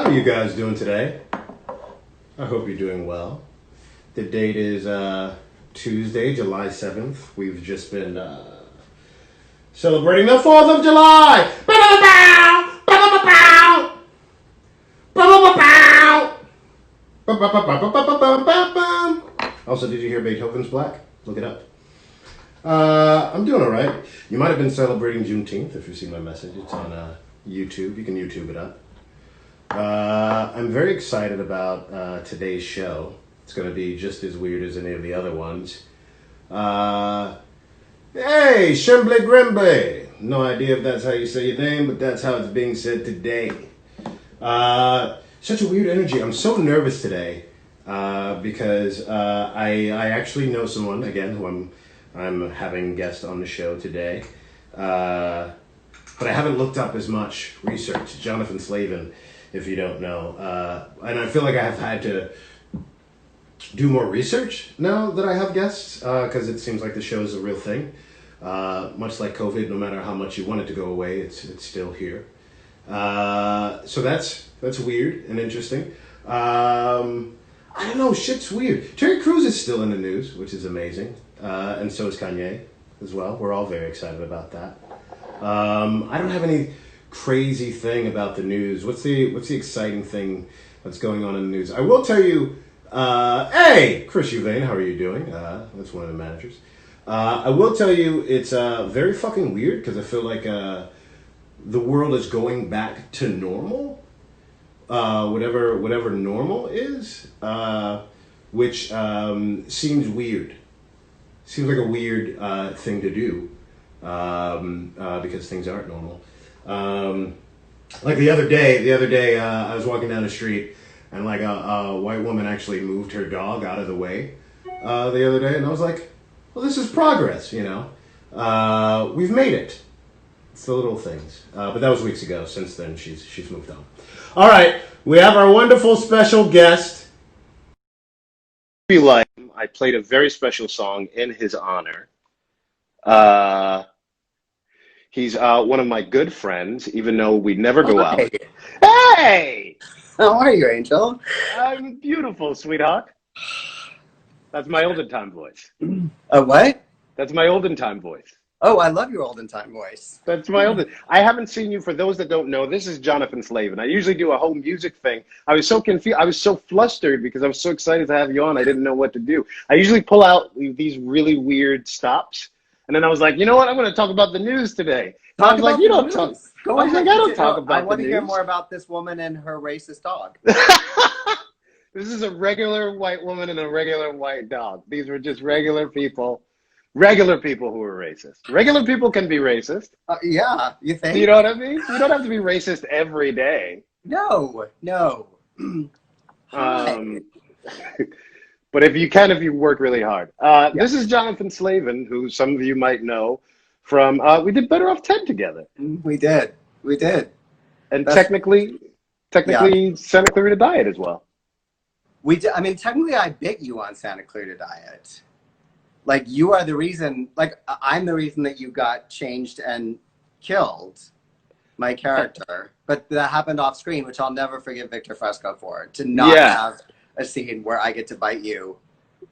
How are you guys doing today? I hope you're doing well. The date is Tuesday, July 7th. We've just been celebrating the 4th of July! Also, did you hear Beethoven's Black? Look it up. I'm doing alright. You might have been celebrating Juneteenth if you've seen my message. It's on YouTube. You can YouTube it up. I'm very excited about today's show. It's going to be just as weird as any of the other ones. Hey, Shembley Grimbley. No idea if that's how you say your name, but that's how it's being said today. Such a weird energy. I'm so nervous today because I actually know someone, again, who I'm having guest on the show today. But I haven't looked up as much research. Johnathan Slavin, if you don't know. And I feel like I have had to do more research now that I have guests, because it seems like the show is a real thing. Much like COVID, no matter how much you want it to go away, it's still here. So that's weird and interesting. I don't know, shit's weird. Terry Crews is still in the news, which is amazing. And so is Kanye as well. We're all very excited about that. I don't have any crazy thing about the news. What's the exciting thing that's going on in the news? I will tell you, hey, Chris Uvain, how are you doing? That's one of the managers. I will tell you, it's very fucking weird because I feel like the world is going back to normal, whatever normal is, which seems weird. Seems like a weird thing to do because things aren't normal. Like the other day, I was walking down the street and like a white woman actually moved her dog out of the way the other day, and I was like, well, this is progress, you know. We've made it. It's the little things. But that was weeks ago. Since then, she's moved on. All right, we have our wonderful special guest. I played a very special song in his honor. He's one of my good friends, even though we never go out. Hey! How are you, Angel? I'm beautiful, sweetheart. That's my olden time voice. A what? That's my olden time voice. Oh, I love your olden time voice. That's my olden. I haven't seen you. For those that don't know, this is Johnathan Slavin. I usually do a whole music thing. I was so confused. I was so flustered because I was so excited to have you on. I didn't know what to do. I usually pull out these really weird stops. And then I was like, you know what? I'm going to talk about the news today. I was like, you don't talk. Go ahead. I don't talk about the news. I want to hear more about this woman and her racist dog. This is a regular white woman and a regular white dog. These were just regular people. Regular people who are racist. Regular people can be racist. Yeah, you think? You know what I mean? You don't have to be racist every day. No. But if you work really hard. This is Johnathan Slavin, who some of you might know from, we did Better Off 10 together. We did. And technically Santa Clarita Diet as well. We did. I mean, technically I bit you on Santa Clarita Diet. Like, you are the reason, like, I'm the reason that you got changed and killed my character. But that happened off screen, which I'll never forgive Victor Fresco for. To not have a scene where I get to bite you.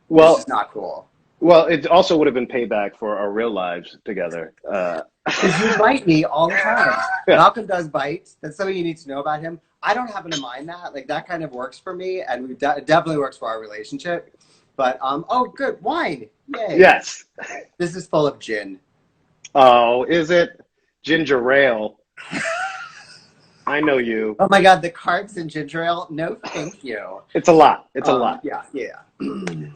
Well, this is not cool. Well, it also would have been payback for our real lives together. Because you bite me all the time. Yeah. Malcolm does bite. That's something you need to know about him. I don't happen to mind that. Like, that kind of works for me, and it definitely works for our relationship. But, oh, good. Wine. Yay. Yes. This is full of gin. Oh, is it? Ginger ale. I know you. Oh my God, the carbs in ginger ale? No, thank you. It's a lot. It's a lot. Yeah.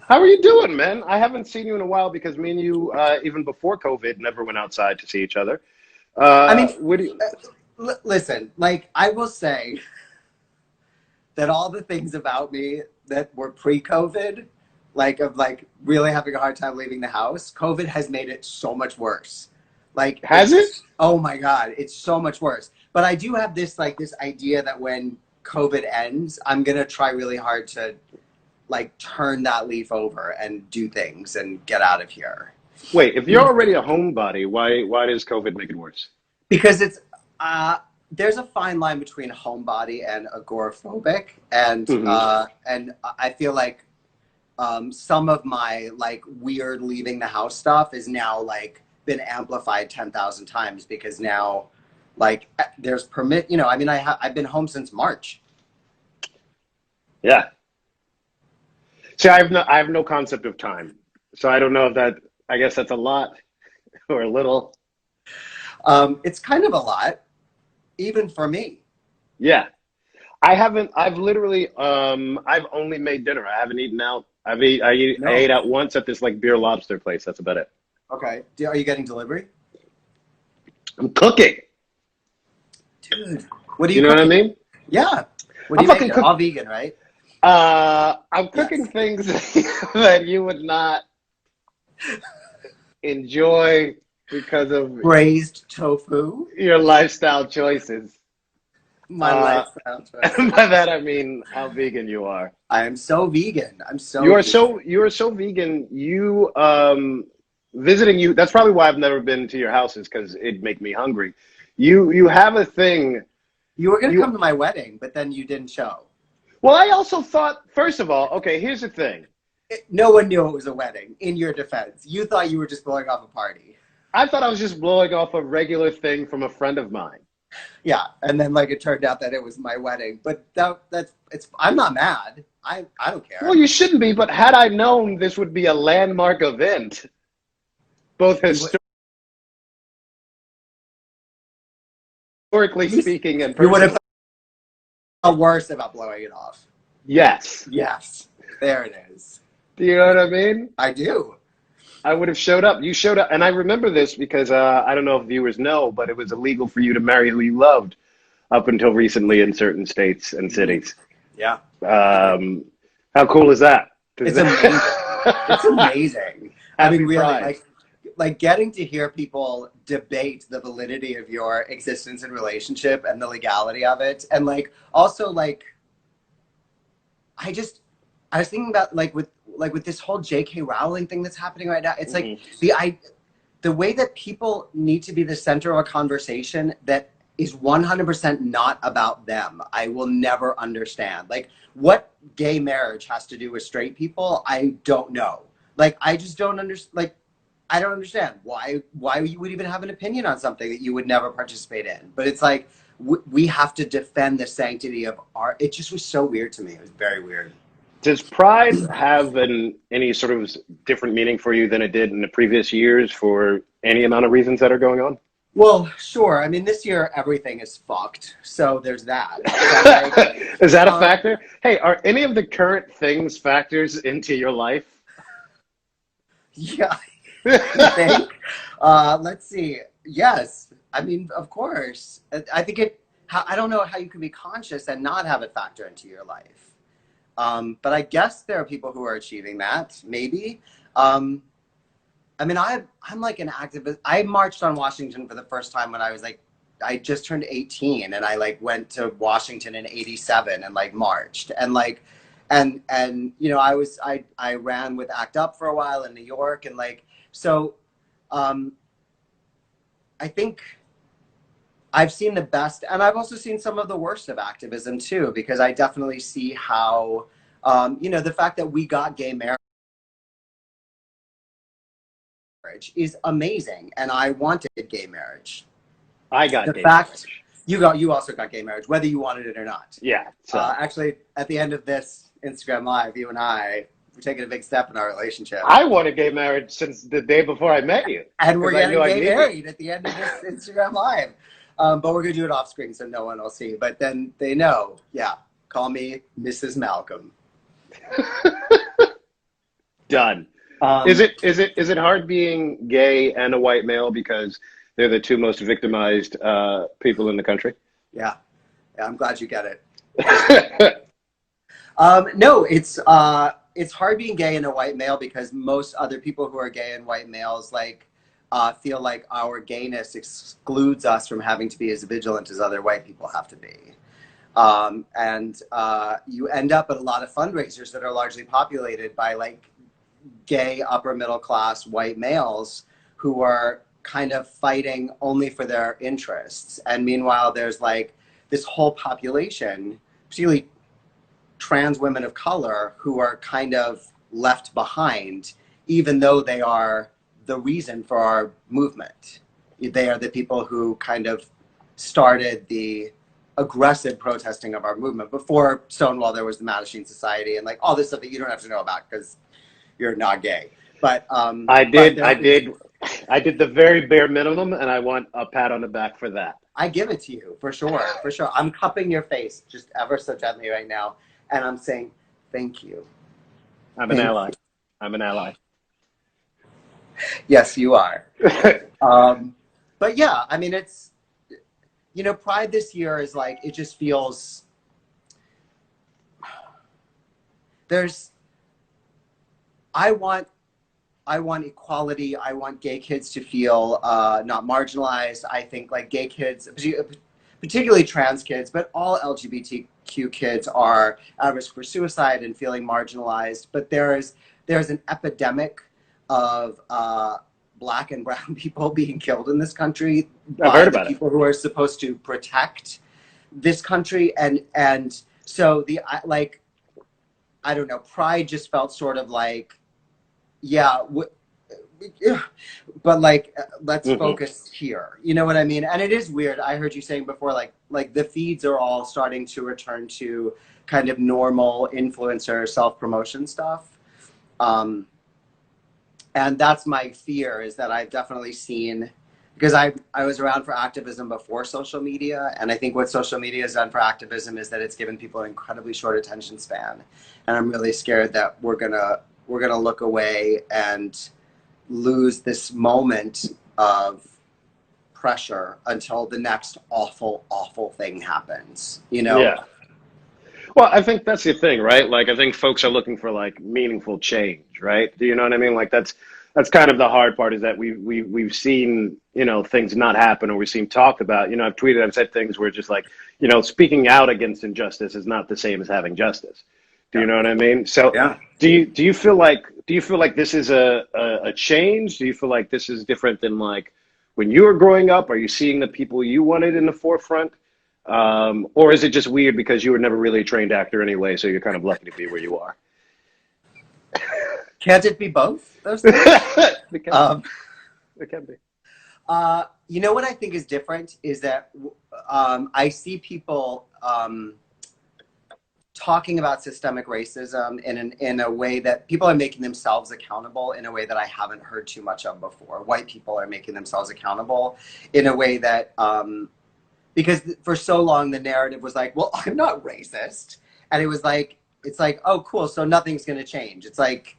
How are you doing, man? I haven't seen you in a while because me and you, even before COVID, never went outside to see each other. I mean, what do you... Listen, like, I will say that all the things about me that were pre-COVID, like, of like really having a hard time leaving the house, COVID has made it so much worse. Like, has it? Oh my God, it's so much worse. But I do have this idea that when COVID ends, I'm gonna try really hard to like turn that leaf over and do things and get out of here. Wait, if you're already a homebody, why does COVID make it worse? Because it's there's a fine line between homebody and agoraphobic, and I feel like some of my like weird leaving the house stuff is now like been amplified 10,000 times because now like there's permit. You know, I mean, I've been home since March. Yeah. See, I have no concept of time, so I don't know if that. I guess that's a lot or a little. It's kind of a lot, even for me. Yeah, I haven't. I've literally. I've only made dinner. I haven't eaten out. I ate out once at this like beer lobster place. That's about it. Okay. Are you getting delivery? I'm cooking. Dude, what are You you know what I cooking? mean? Yeah. What are I'm you fucking making? cook. All vegan, right? I'm cooking things that you would not enjoy because of Braised tofu. your lifestyle choices. My lifestyle choices. By that I mean how vegan you are. I am so vegan. I'm so You are vegan. so vegan. You visiting you. That's probably why I've never been to your houses because it'd make me hungry. You have a thing. You were going to come to my wedding, but then you didn't show. Well, I also thought, first of all, okay, here's the thing. No one knew it was a wedding, in your defense. You thought you were just blowing off a party. I thought I was just blowing off a regular thing from a friend of mine. Yeah, and then like it turned out that it was my wedding. But I'm not mad. I don't care. Well, you shouldn't be, but had I known this would be a landmark event, both historically speaking and you would have personally. felt worse about blowing it off. Yes. Yes, there it is. Do you know what I mean? I do. I would have showed up. You showed up. And I remember this because I don't know if viewers know, but it was illegal for you to marry who you loved up until recently in certain states and cities. Yeah. How cool is that? It's amazing. It's amazing. I mean, really, like getting to hear people debate the validity of your existence and relationship and the legality of it. And like, also like, I was thinking about like with this whole J.K. Rowling thing that's happening right now. It's like the way that people need to be the center of a conversation that is 100% not about them. I will never understand. Like what gay marriage has to do with straight people, I don't know. Like I just don't understand. Like I don't understand why you would even have an opinion on something that you would never participate in. But it's like we have to defend the sanctity of art. It just was so weird to me. It was very weird. Does pride have any sort of different meaning for you than it did in the previous years for any amount of reasons that are going on? Well, sure. I mean, this year everything is fucked. So there's that. Is that a factor? Hey, are any of the current things factors into your life? Yeah. I think. Let's see. Yes. I mean, of course. I think I don't know how you can be conscious and not have it factor into your life. But I guess there are people who are achieving that, maybe. I mean, I'm like an activist. I marched on Washington for the first time when I was like, I just turned 18 and I like went to Washington in 87 and like marched and like, and you know, I ran with ACT UP for a while in New York and like, so I think I've seen the best, and I've also seen some of the worst of activism too, because I definitely see how, you know, the fact that we got gay marriage is amazing, and I wanted gay marriage. I got the gay fact marriage. You also got gay marriage, whether you wanted it or not. Yeah. So. Actually, at the end of this Instagram Live, you and I we're taking a big step in our relationship. I wanted gay marriage since the day before I met you, and we're getting gay married at the end of this Instagram Live. But we're going to do it off screen so no one will see. But then they know, yeah, call me Mrs. Malcolm. Done. Is it hard being gay and a white male because they're the two most victimized people in the country? Yeah, I'm glad you get it. No, it's hard being gay and a white male because most other people who are gay and white males like feel like our gayness excludes us from having to be as vigilant as other white people have to be. And you end up at a lot of fundraisers that are largely populated by like gay upper middle class white males who are kind of fighting only for their interests. And meanwhile, there's like this whole population, particularly trans women of color, who are kind of left behind, even though they are the reason for our movement. They are the people who kind of started the aggressive protesting of our movement. Before Stonewall, there was the Mattachine Society and like all this stuff that you don't have to know about because you're not gay. But I did the very bare minimum, and I want a pat on the back for that. I give it to you, for sure, for sure. I'm cupping your face just ever so gently right now, and I'm saying thank you. I'm an ally. I'm an ally. Yes, you are. But yeah, I mean, it's, you know, Pride this year is like, it just feels, I want equality. I want gay kids to feel not marginalized. I think like gay kids, particularly trans kids, but all LGBTQ kids are at risk for suicide and feeling marginalized. But there's an epidemic of Black and brown people being killed in this country by the people who are supposed to protect this country. And so I don't know, Pride just felt sort of like, yeah, but like, let's focus here. You know what I mean? And it is weird. I heard you saying before, like the feeds are all starting to return to kind of normal influencer self-promotion stuff. And that's my fear, is that I've definitely seen, because I was around for activism before social media. And I think what social media has done for activism is that it's given people an incredibly short attention span. And I'm really scared that we're gonna look away and lose this moment of pressure until the next awful, awful thing happens, you know? Yeah. Well, I think that's the thing, right? Like, I think folks are looking for like meaningful change, right? Do you know what I mean? Like, that's kind of the hard part, is that we've seen, you know, things not happen, or we've seen talked about. You know, I've said things where just like, you know, speaking out against injustice is not the same as having justice. Do you know what I mean? So yeah. Do you feel like this is a change? Do you feel like this is different than like when you were growing up? Are you seeing the people you wanted in the forefront? Or is it just weird because you were never really a trained actor anyway, so you're kind of lucky to be where you are? Can't it be both? Those things? It can be. You know what I think is different is that I see people talking about systemic racism in a way that people are making themselves accountable in a way that I haven't heard too much of before. White people are making themselves accountable in a way that, because for so long the narrative was like, well, I'm not racist. And it's like, oh, cool, so nothing's gonna change. It's like,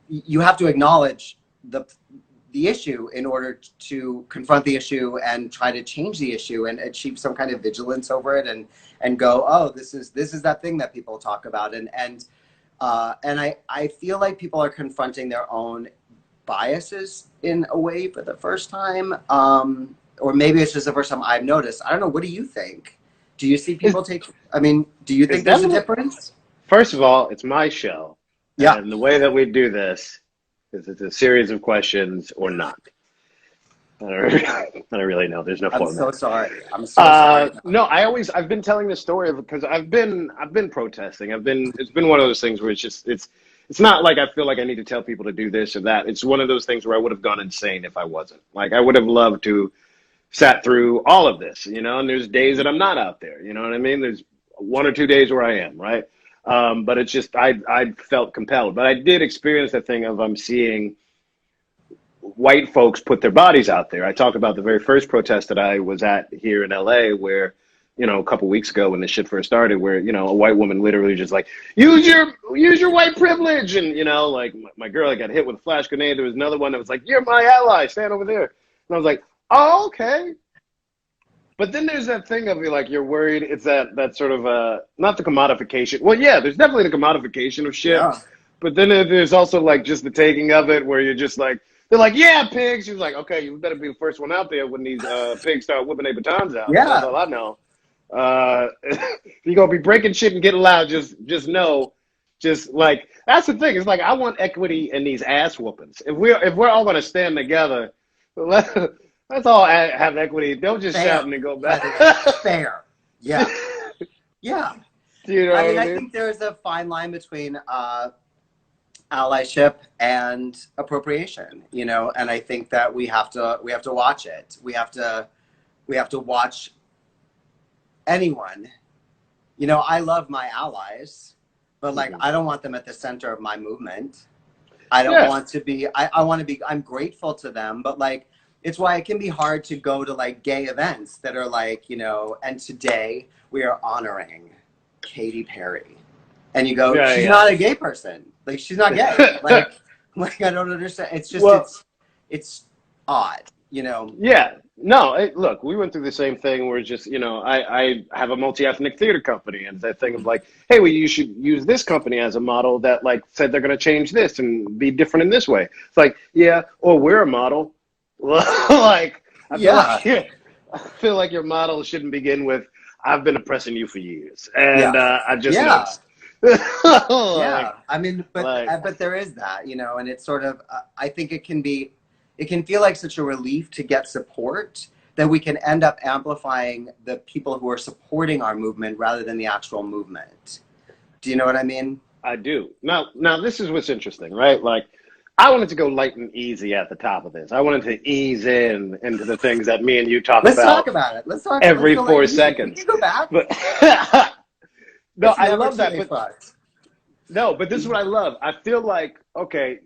you have to acknowledge the issue in order to confront the issue and try to change the issue and achieve some kind of vigilance over it and go, oh, this is that thing that people talk about. And I feel like people are confronting their own biases in a way for the first time. Or maybe it's just the first time I've noticed. I don't know. What do you think? Do you see people do you think there's a difference? First of all, it's my show. Yeah. And the way that we do this is it's a series of questions or not. I don't really know. There's no format. I'm so sorry. I'm so sorry. No, I've been telling this story because I've been protesting. It's been one of those things where it's not like I feel like I need to tell people to do this or that. It's one of those things where I would have gone insane if I wasn't. Like, I would have loved to sat through all of this, you know, and there's days that I'm not out there, you know what I mean? There's 1 or 2 days where I am, right? But it's just, I felt compelled. But I did experience that thing of I'm seeing white folks put their bodies out there. I talked about the very first protest that I was at here in LA where, you know, a couple weeks ago when this shit first started, where, you know, a white woman literally just like, use your white privilege. And, you know, like my girl, I got hit with a flash grenade. There was another one that was like, you're my ally, stand over there. And I was like, oh, okay. But then there's that thing of like, you're worried. It's that sort of, not the commodification. Well, yeah, there's definitely the commodification of shit. Yeah. But then there's also like just the taking of it where you're just like, they're like, yeah, pigs. She's like, okay, you better be the first one out there when these pigs start whipping their batons out. Yeah. That's all I know. You're going to be breaking shit and getting loud. Just know, just like, that's the thing. It's like, I want equity in these ass whoopings. If we're all going to stand together, Let's all have equity. Don't just Fair. shout and then go back. Fair. Yeah. Yeah. You know I mean, what I think there's a fine line between allyship and appropriation, you know, and I think that we have to watch it. We have to watch anyone. You know, I love my allies, but like I don't want them at the center of my movement. I don't want to be. I want to be. I'm grateful to them, but like it's why it can be hard to go to like gay events that are like, you know. And today we are honoring Katy Perry, and you go, she's not a gay person. Like she's not gay. like I don't understand. It's just it's odd, you know. Yeah. No, look, we went through the same thing where just, you know, I have a multi-ethnic theater company, and that thing of like, hey, well, you should use this company as a model that like said they're going to change this and be different in this way. It's like, yeah, or we're a model. Like, I feel like your model shouldn't begin with, I've been oppressing you for years. And I just noticed. Yeah, I mean, but there is that, you know, and it's sort of, I think it can feel like such a relief to get support that we can end up amplifying the people who are supporting our movement rather than the actual movement. Do you know what I mean? I do. Now this is what's interesting, right? Like, I wanted to go light and easy at the top of this. I wanted to ease into the things that me and you talk about. Let's talk about it. Let's talk every 4 seconds. We can go back. But no, I love that. But this is what I love. I feel like, okay,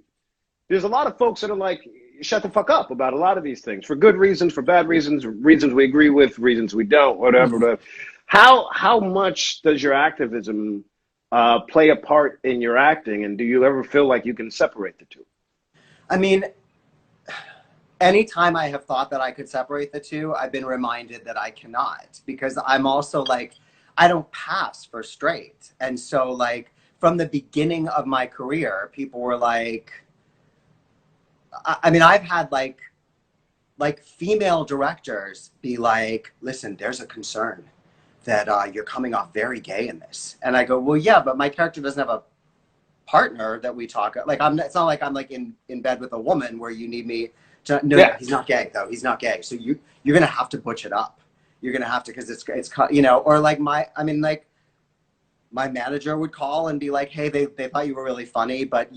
there's a lot of folks that are like, shut the fuck up about a lot of these things for good reasons, for bad reasons, reasons we agree with, reasons we don't, whatever. How much does your activism play a part in your acting, and do you ever feel like you can separate the two? I mean, anytime I have thought that I could separate the two, I've been reminded that I cannot, because I'm also like, I don't pass for straight. And so like from the beginning of my career, people were like, I mean, I've had like female directors be like, listen, there's a concern that you're coming off very gay in this. And I go, well, yeah, but my character doesn't have a partner that we talk, like it's not like I'm like in bed with a woman where you need me to, no, he's not gay though. He's not gay. So you're going to have to butch it up. You're going to have to, cause it's, you know, or like my manager would call and be like, hey, they thought you were really funny, but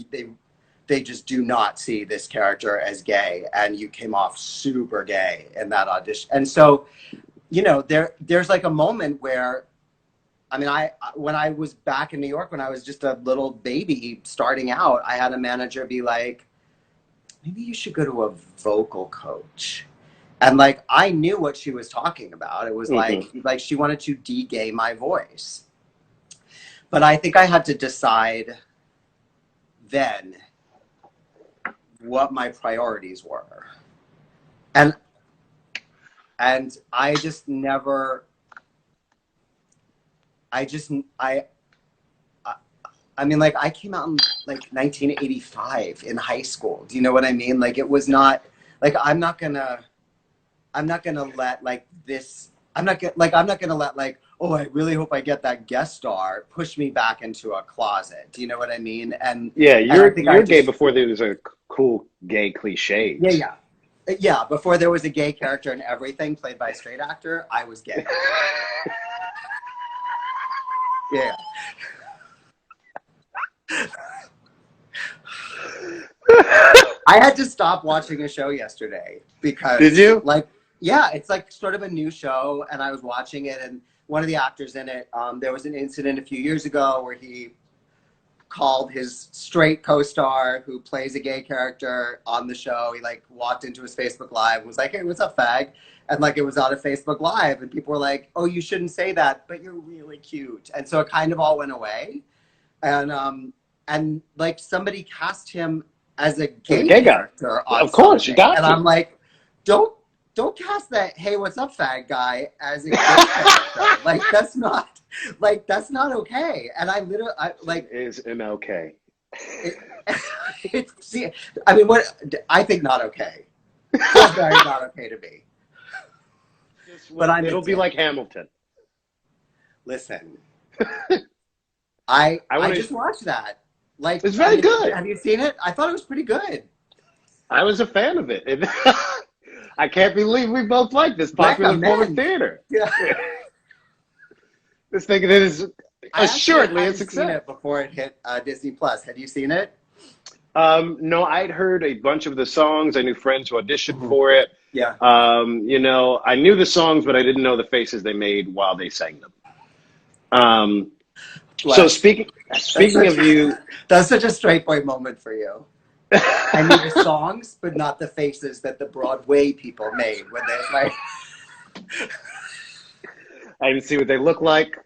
they just do not see this character as gay, and you came off super gay in that audition. And so, you know, there's like a moment where, I mean, when I was back in New York, when I was just a little baby starting out, I had a manager be like, maybe you should go to a vocal coach. And like, I knew what she was talking about. It was like she wanted to de-gay my voice. But I think I had to decide then what my priorities were. And I just never, I mean, like I came out in like 1985 in high school. Do you know what I mean? Like it was not, like I'm not gonna let like this, I'm not gonna let like, oh, I really hope I get that guest star push me back into a closet. Do you know what I mean? And yeah, you're gay before there was a cool gay cliche. Yeah, before there was a gay character in everything played by a straight actor, I was gay. Yeah. I had to stop watching a show yesterday because... Did you? Like, yeah, it's like sort of a new show, and I was watching it, and one of the actors in it, there was an incident a few years ago where he called his straight co-star who plays a gay character on the show. He like walked into his Facebook Live and was like, hey, what's up, fag? And like it was on a Facebook Live, and people were like, oh, you shouldn't say that, but you're really cute. And so it kind of all went away. And like somebody cast him as a gay character on Of course, something. You got and to. I'm like, don't cast that hey, what's up, fag guy as a gay character. Like that's not okay. And I like is an okay. See, I mean, what I think not okay. It's very not okay to me. But it'll be like Hamilton. Listen, I just watched that. Like it's very good. Have you seen it? I thought it was pretty good. I was a fan of it. I can't believe we both like this popular form of theater. Yeah. This thing is I assuredly a hadn't success. seen it before it hit Disney Plus. Had you seen it? No, I'd heard a bunch of the songs. I knew friends who auditioned for it. Yeah. You know, I knew the songs, but I didn't know the faces they made while they sang them. So speaking of you, that's such a straight boy moment for you. I knew the songs, but not the faces that the Broadway people made when they like. I didn't see what they looked like,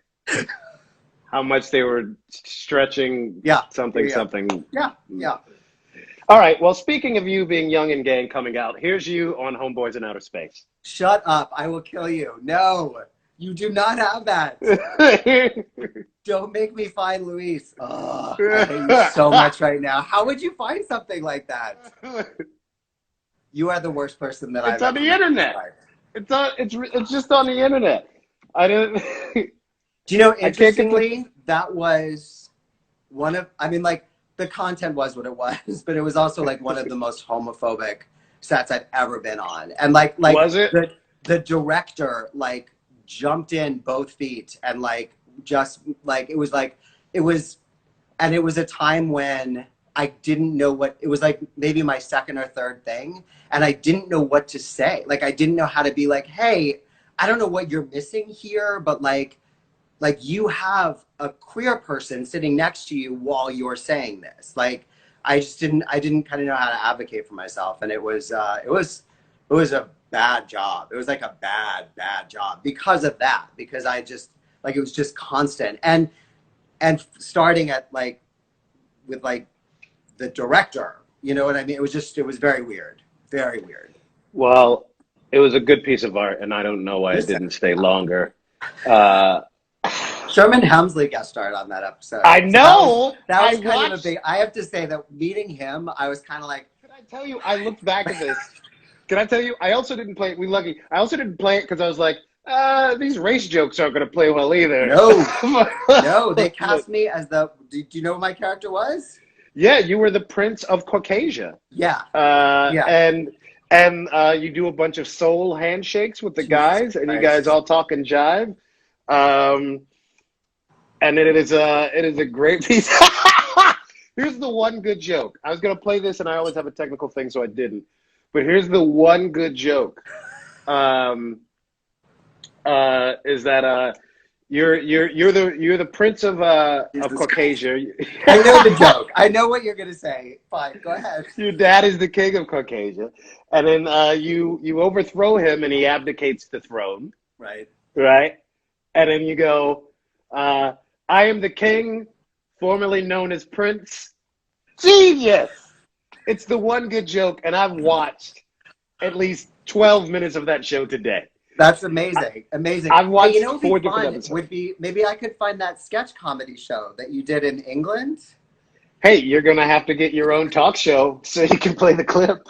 how much they were stretching. Something. Yeah. All right. Well, speaking of you being young and gay and coming out, here's you on Homeboys in Outer Space. Shut up! I will kill you. No, you do not have that. Don't make me find Luis. Oh, I hate you so much right now. How would you find something like that? You are the worst person that I've It's on the internet. It's just on the internet. I didn't. Do you know? Interestingly, that was one of. I mean, like the content was what it was, but it was also like one of the most homophobic sets I've ever been on. And like was it? The director like jumped in both feet and like just like it was and it was a time when I didn't know what it was, like maybe my second or third thing, and I didn't know what to say. Like I didn't know how to be like, hey, I don't know what you're missing here, but like you have a queer person sitting next to you while you're saying this. Like I didn't kind of know how to advocate for myself, and it was a bad job. It was like a bad job because of that, because I just like it was just constant and starting at like with like the director, you know what I mean? It was very weird. Very weird. Well, it was a good piece of art, and I don't know why it didn't stay longer. Sherman Hemsley guest starred on that episode. I know. So that was kind of a big. I have to say that meeting him, I was kind of like. Can I tell you? I looked back at this. Can I tell you? I also didn't play it. I also didn't play it because I was like, these race jokes aren't going to play well either. No, they cast me as the. Do you know what my character was? Yeah, you were the Prince of Caucasia. Yeah. And you do a bunch of soul handshakes with the guys, and you guys all talk and jive. And it is a great piece. Here's the one good joke. I was gonna play this, and I always have a technical thing, so I didn't. But here's the one good joke. Is that you're the Prince of Caucasia. I know the joke. I know what you're gonna say. Fine, go ahead. Your dad is the king of Caucasia, and then you overthrow him, and he abdicates the throne. Right. And then you go, I am the king, formerly known as Prince. Genius! It's the one good joke, and I've watched at least 12 minutes of that show today. That's amazing. Amazing. I've watched 4 different episodes. Would be maybe I could find that sketch comedy show that you did in England. Hey, you're going to have to get your own talk show so you can play the clip.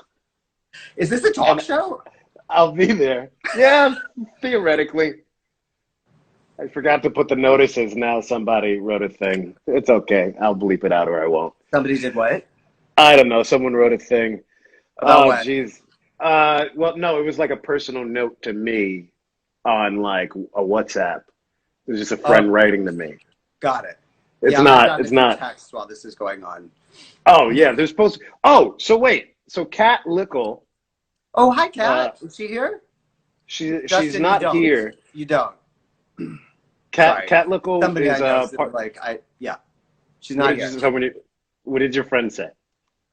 Is this a talk show? I'll be there. Yeah, theoretically. I forgot to put the notices. Now somebody wrote a thing. It's okay. I'll bleep it out or I won't. Somebody did what? I don't know. Someone wrote a thing. About what? Jeez. Well, no, it was like a personal note to me on like a WhatsApp. It was just a friend writing to me. Got it. It's not. Text while this is going on. Oh yeah, they're supposed to. Oh, so wait. So Kat Lickle. Oh, hi, Kat. Is she here? She's not here. You don't. Kat Lickle Somebody is I know she's not here. What did your friend say?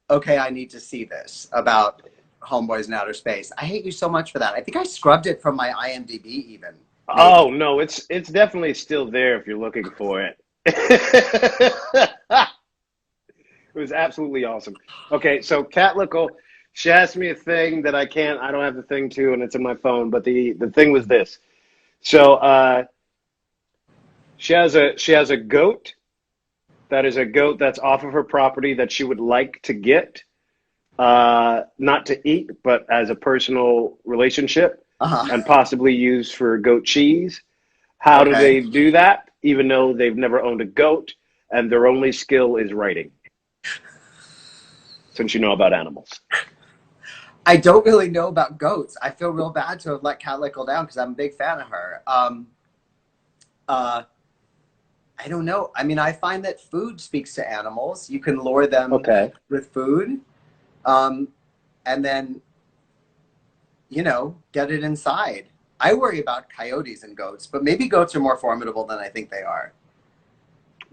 Okay, I need to see this about Homeboys in Outer Space. I hate you so much for that. I think I scrubbed it from my IMDb even. Maybe. Oh no, it's definitely still there if you're looking for it. It was absolutely awesome. Okay, so Kat Lickle, she asked me a thing that I don't have the thing to, and it's in my phone, but the thing was this. So she has a goat. That is a goat that's off of her property that she would like to get, not to eat, but as a personal relationship, and possibly use for goat cheese. How do they do that, even though they've never owned a goat, and their only skill is writing? Since you know about animals. I don't really know about goats. I feel real bad to have let Catlick go down because I'm a big fan of her. I don't know. I mean, I find that food speaks to animals. You can lure them with food, and then, get it inside. I worry about coyotes and goats, but maybe goats are more formidable than I think they are.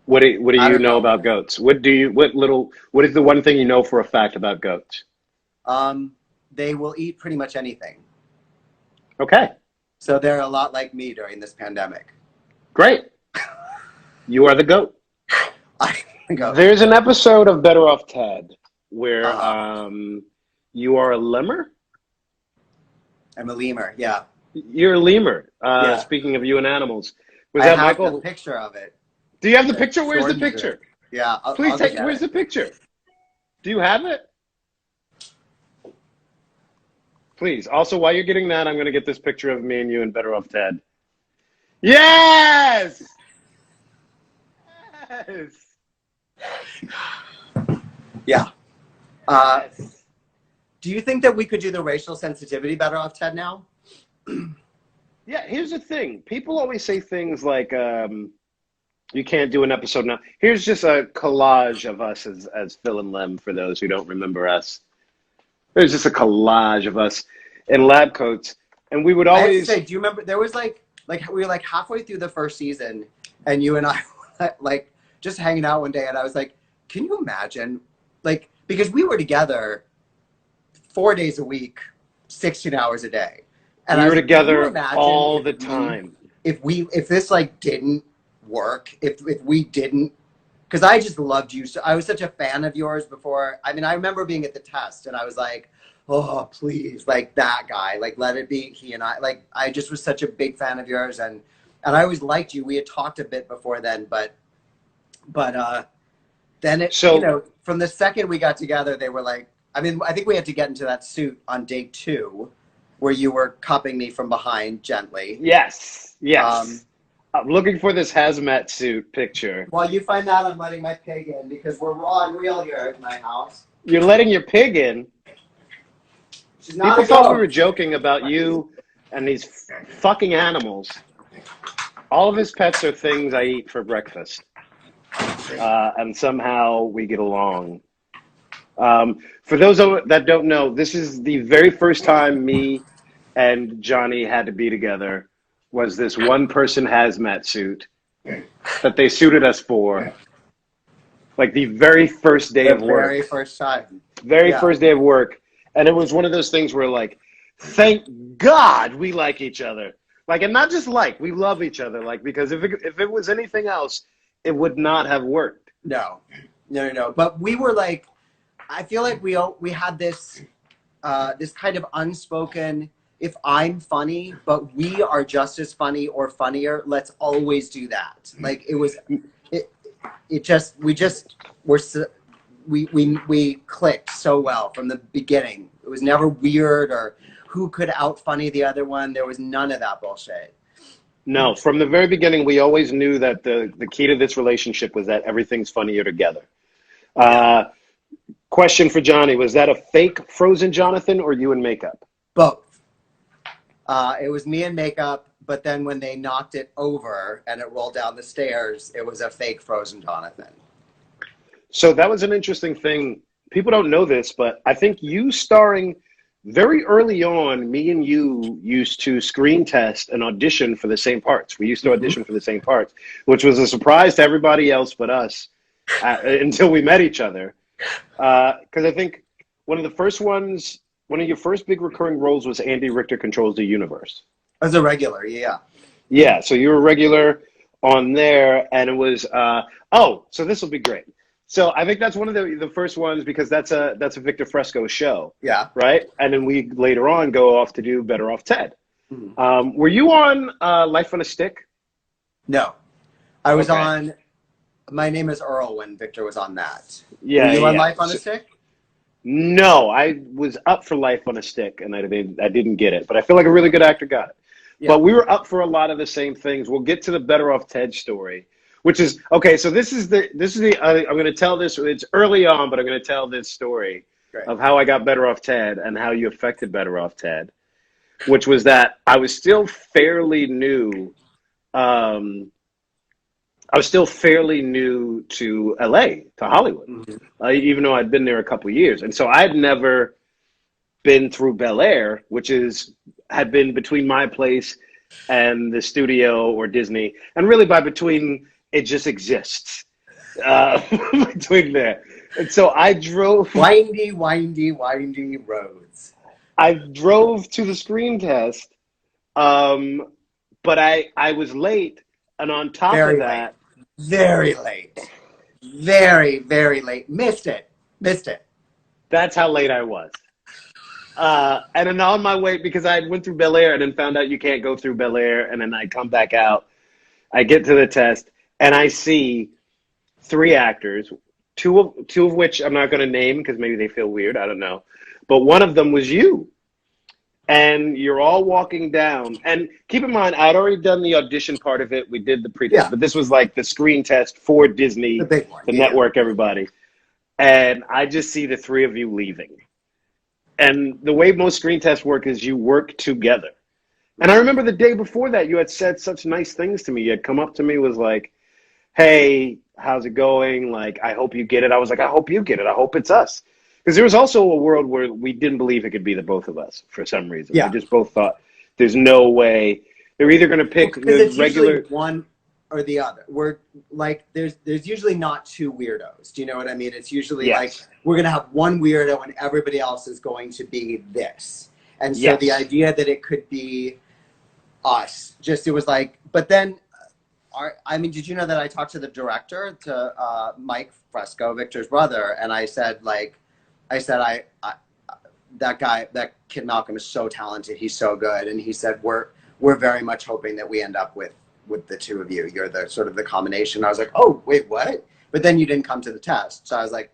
What do you know about goats? What is the one thing you know for a fact about goats? They will eat pretty much anything. Okay. So they're a lot like me during this pandemic. Great. You are the goat. Goat. There's an episode of Better Off Ted where you are a lemur? I'm a lemur, yeah. You're a lemur. Speaking of you and animals. Was that Michael? I have a picture of it. Do you have the picture? Where's the picture? Yeah. Please take it. Where's the picture? Do you have it? Please. Also, while you're getting that, I'm going to get this picture of me and you and Better Off Ted. Yes! Yes! Yeah. Do you think that we could do the racial sensitivity Better Off Ted now? Yeah, here's the thing. People always say things like, you can't do an episode now. Here's just a collage of us as Phil and Lem, for those who don't remember us. There's just a collage of us in lab coats. And we would always... I have to say, do you remember, there was like we were like halfway through the first season, and you and I were like just hanging out one day, and I was like, can you imagine? Like, because we were together 4 days a week, 16 hours a day. And we were together all the time. If this like didn't work, if we didn't, because I just loved you. So I was such a fan of yours before. I mean, I remember being at the test and I was like, oh, please, like that guy, like let it be he and I. Like I just was such a big fan of yours, and I always liked you. We had talked a bit before then, but then it, from the second we got together, they were like, I mean, I think we had to get into that suit on day 2, where you were cupping me from behind gently. Yes. I'm looking for this hazmat suit picture. While you find that, I'm letting my pig in because we're raw and real here at my house. You're letting your pig in? She's not People thought we were joking about you and these fucking animals. All of his pets are things I eat for breakfast. And somehow we get along. For those that don't know, this is the very first time me and Johnny had to be together. Was this one-person hazmat suit that they suited us for, like the very first day of work. Very first time. First day of work. And it was one of those things where, like, thank God we like each other. Like, and not just like, we love each other. Like, because if it was anything else, it would not have worked. No. But we were like, I feel like we had this this kind of unspoken, if I'm funny, but we are just as funny or funnier, let's always do that. Like we clicked so well from the beginning. It was never weird or who could out funny the other one. There was none of that bullshit. No, from the very beginning, we always knew that the key to this relationship was that everything's funnier together. Question for Johnny, was that a fake frozen Johnathan or you in makeup? Both. It was me in makeup, but then when they knocked it over and it rolled down the stairs, it was a fake frozen Johnathan. So that was an interesting thing. People don't know this, but I think you starring very early on, me and you used to screen test and audition for the same parts. We used to audition for the same parts, which was a surprise to everybody else but us until we met each other. Because I think one of your first big recurring roles was Andy Richter Controls the Universe. As a regular, yeah. Yeah, so you were regular on there, and it was, so this will be great. So I think that's one of the first ones because that's a Victor Fresco show. Yeah. Right? And then we later on go off to do Better Off Ted. Mm-hmm. Were you on Life on a Stick? No. I was on My Name is Earl when Victor was on that. Yeah. Were you on Life on a Stick? No, I was up for Life on a Stick and I didn't get it, but I feel like a really good actor got it. Yeah. But we were up for a lot of the same things. We'll get to the Better Off Ted story. Which is, okay, so this is the I'm going to tell this, it's early on, but I'm going to tell this story. Great. of how I got Better Off Ted and how you affected Better Off Ted, which was that I was still fairly new. I was still fairly new to LA, to Hollywood, even though I'd been there a couple of years. And so I'd never been through Bel Air, which had been between my place and the studio or Disney. And really by between, it just exists between there. And so I drove. Windy, windy, windy roads. I drove to the screen test, but I was late. And on top of that, very late. Very, very late. Missed it. That's how late I was. And then on my way, because I went through Bel Air and then found out you can't go through Bel Air, and then I come back out, I get to the test, and I see 3 actors, two of which I'm not going to name because maybe they feel weird, I don't know. But one of them was you. And you're all walking down. And keep in mind, I'd already done the audition part of it. We did the pre-test, but this was like the screen test for Disney, the big one, the network, everybody. And I just see the 3 of you leaving. And the way most screen tests work is you work together. And I remember the day before that, you had said such nice things to me. You had come up to me, was like, hey, how's it going? Like, I hope you get it. I was like, I hope you get it. I hope it's us. Because there was also a world where we didn't believe it could be the both of us for some reason. Yeah. We just both thought there's no way. They're either going to pick the regular one or the other. We're like, there's usually not 2 weirdos. Do you know what I mean? It's usually like we're going to have one weirdo and everybody else is going to be this. And so the idea that it could be us, it was like, but then, I mean, did you know that I talked to the director, to Mike Fresco, Victor's brother, and I said, that kid Malcolm is so talented. He's so good. And he said, we're very much hoping that we end up with the 2 of you. You're the sort of the combination. I was like, oh, wait, what? But then you didn't come to the test. So I was like,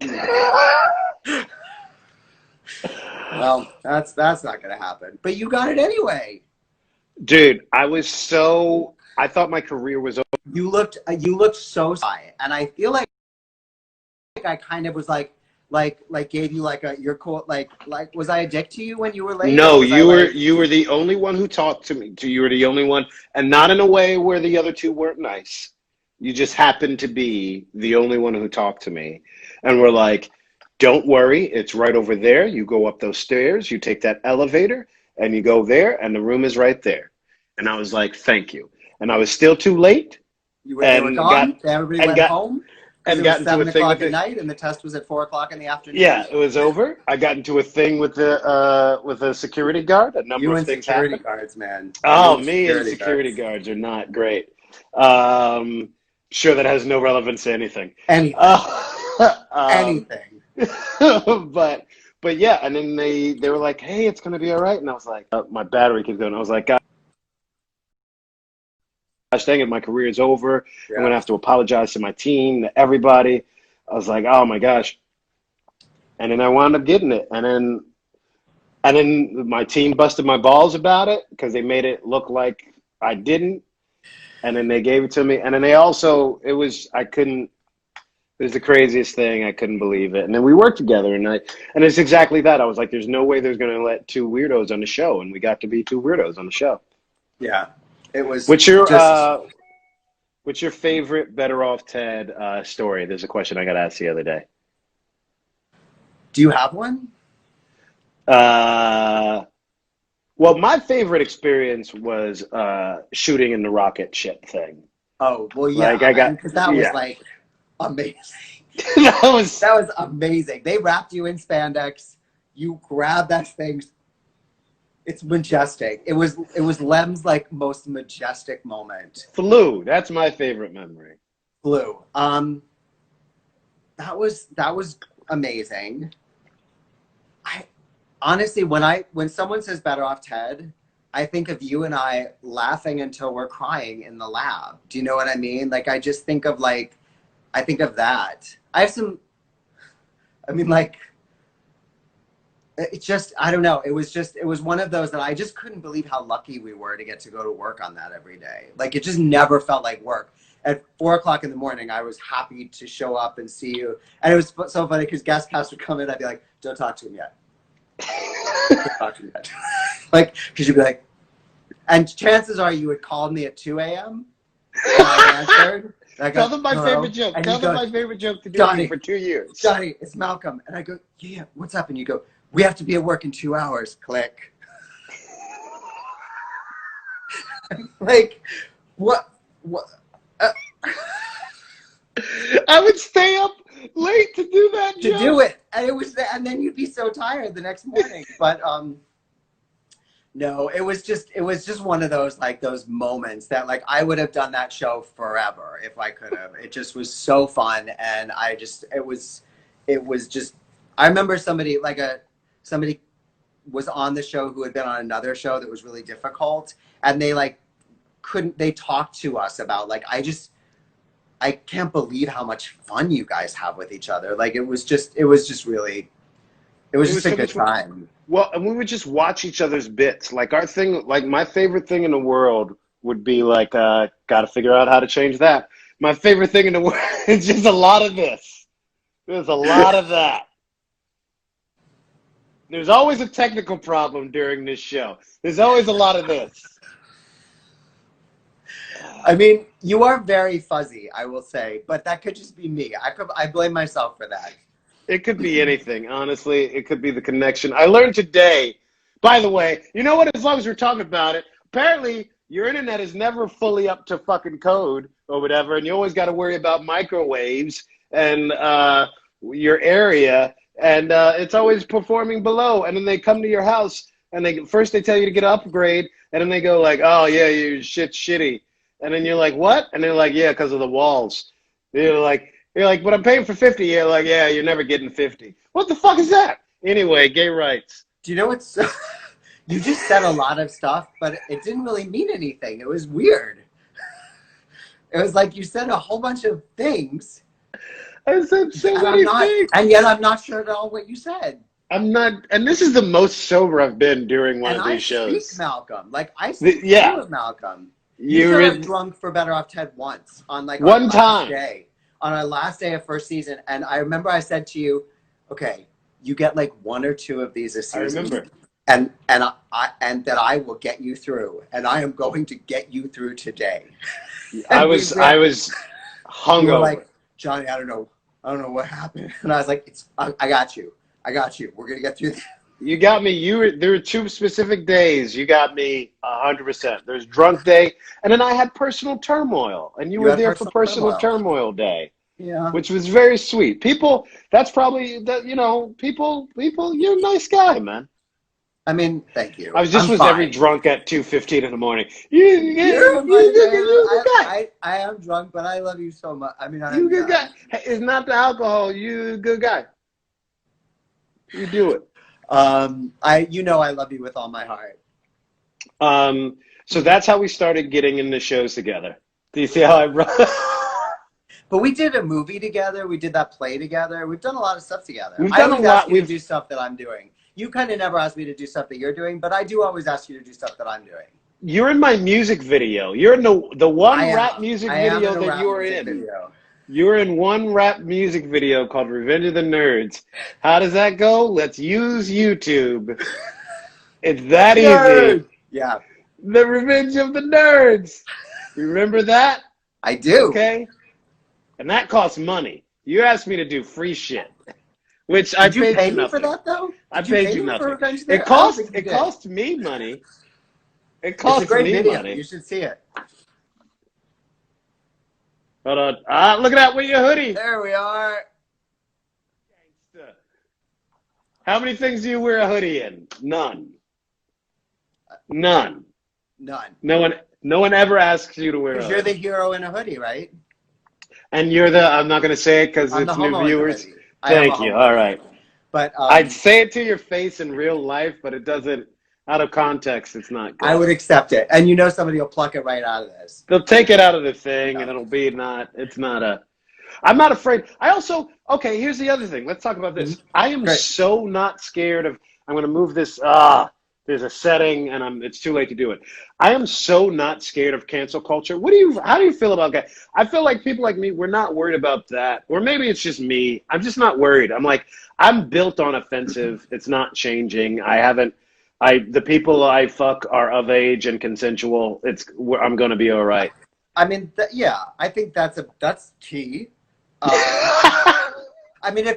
well, that's not going to happen. But you got it anyway. Dude, I thought my career was over. You looked so shy. And I feel like I kind of was like gave you like you're cool, like was I a dick to you when you were late? No, you were the only one who talked to me. You were the only one, and not in a way where the other 2 weren't nice. You just happened to be the only one who talked to me, and we're like, don't worry, it's right over there. You go up those stairs, you take that elevator, and you go there, and the room is right there. And I was like, thank you. And I was still too late. You were gone. Everybody went home. And got into a thing with at night, and the test was at 4:00 in the afternoon. Yeah, it was over. I got into a thing with a security guard. A number of things happened. Security guards, man. Oh, me and security guards are not great. Sure, that has no relevance to anything. Anything. But yeah, and then they were like, hey, it's gonna be all right, and I was like, my battery keeps going. I was like, gosh dang it, my career is over. I'm gonna have to apologize to my team, to everybody. I was like, oh my gosh. And then I wound up getting it. And then my team busted my balls about it because they made it look like I didn't. And then they gave it to me. And then it was the craziest thing. I couldn't believe it. And then we worked together, and it's exactly that. I was like, there's no way there's gonna let 2 weirdos on the show, and we got to be 2 weirdos on the show. Yeah. It was. What's your favorite Better Off Ted story? There's a question I got asked the other day. Do you have one? Well, my favorite experience was shooting in the rocket ship thing. Oh, well, yeah. Because that was like amazing. that was amazing. They wrapped you in spandex. You grabbed that thing. It's majestic. It was Lem's like most majestic moment. Flew. That's my favorite memory. Flew. That was amazing. I honestly, when someone says Better Off Ted, I think of you and I laughing until we're crying in the lab. Do you know what I mean? Like, I just think of that. I have some, I mean, like, it's just, I don't know. It was one of those that I just couldn't believe how lucky we were to get to go to work on that every day. Like, it just never felt like work. at 4:00 in the morning, I was happy to show up and see you. And it was so funny because guest cast would come in. I'd be like, don't talk to him yet. Don't talk to him yet. Like, because you'd be like, and chances are you would call me at 2 a.m. and I answered. And I go, Tell them my favorite joke. Tell them my favorite joke to do me for 2 years. Johnny, it's Malcolm. And I go, yeah, what's up? And you go, we have to be at work in 2 hours. Click. Like, what? I would stay up late to do that to joke. do it, and then you'd be so tired the next morning. But no, it was just one of those those moments that I would have done that show forever if I could have. It just was so fun, and it was just. I remember somebody was on the show who had been on another show that was really difficult, and they talked to us about I can't believe how much fun you guys have with each other. It was just a good time. Well, and we would just watch each other's bits. Our thing, my favorite thing in the world would be got to figure out how to change that. My favorite thing in the world is just a lot of this. There's a lot of that. There's always a technical problem during this show. There's always a lot of this. I mean, you are very fuzzy, I will say, but that could just be me. I blame myself for that. It could be anything, honestly. It could be the connection. I learned today, by the way, you know what, as long as we're talking about it, apparently your internet is never fully up to fucking code or whatever, and you always got to worry about microwaves and your area, and it's always performing below, and then they come to your house, and first they tell you to get an upgrade, and then they go oh, yeah, your shit's shitty. And then you're like, what? And they're like, yeah, because of the walls. You're like, but I'm paying for 50. You're like, yeah, you're never getting 50. What the fuck is that? Anyway, gay rights. Do you know what's... You just said a lot of stuff, but it didn't really mean anything. It was weird. It was like you said a whole bunch of things. I said so many things. And yet I'm not sure at all what you said. I'm not... And this is the most sober I've been during one of these shows. I speak Malcolm. I speak with Malcolm. You were drunk for Better Off Ted once on one time on our last day of first season, and I remember I said to you, "Okay, you get 1 or 2 of these a season." I remember, and that I will get you through, and I am going to get you through today. I was hungover. You were like, Johnny, I don't know what happened, and I was like, I got you. We're gonna get through this. You got me. There were 2 specific days. You got me 100%. There's drunk day, and then I had personal turmoil, and you were there for personal turmoil day. Yeah, which was very sweet. People, that's probably that. People. You're a nice guy, man. I mean, thank you. I was every drunk at 2:15 in the morning. I am drunk, but I love you so much. I mean, you good guy. Hey, it's not the alcohol. You a good guy. You do it. I love you with all my heart. So that's how we started getting into shows together. Do you see how I run? But we did a movie together. We did that play together. We've done a lot of stuff together. We've done a lot. We do stuff that I'm doing. You kind of never ask me to do stuff that you're doing, but I do always ask you to do stuff that I'm doing. You're in my music video. You're in the one rap music video that you were in. You're in one rap music video called Revenge of the Nerds. How does that go? Let's use YouTube. It's that easy. Yeah. The Revenge of the Nerds. You remember that? I do. Okay. And that costs money. You asked me to do free shit. Which I paid you nothing. Did you pay me for that, though? I paid you nothing. It cost me money. It cost me money. You should see it. Hold on. Look at that with your hoodie. There we are. How many things do you wear a hoodie in? None. None. No one ever asks you to wear a hoodie. You're the hero in a hoodie, right? And you're I'm not going to say it because it's new viewers. Thank you. All right. But I'd say it to your face in real life, but it doesn't, out of context, it's not good. I would accept it. And somebody will pluck it right out of this. They'll take it out of the thing and it'll be I'm not afraid. Okay, here's the other thing. Let's talk about this. I am so not scared of, I'm going to move this, There's a setting, and it's too late to do it. I am so not scared of cancel culture. How do you feel about that? I feel like people like me, we're not worried about that. Or maybe it's just me. I'm just not worried. I'm built on offensive. It's not changing. The people I fuck are of age and consensual. I'm going to be all right. I mean, yeah, I think that's key. I mean,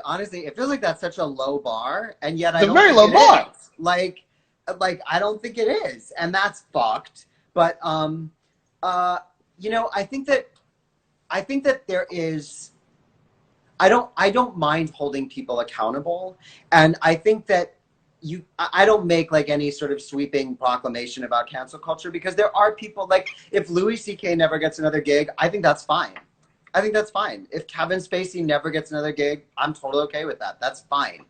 honestly, it feels like that's such a low bar, and yet I don't think it's a very low bar. Like, I don't think it is, and that's fucked. But you know, I think that there is. I don't mind holding people accountable, and I think that I don't make like any sort of sweeping proclamation about cancel culture, because there are people, like, if Louis C.K. never gets another gig, I think that's fine. I think that's fine. If Kevin Spacey never gets another gig, I'm totally okay with that. That's fine.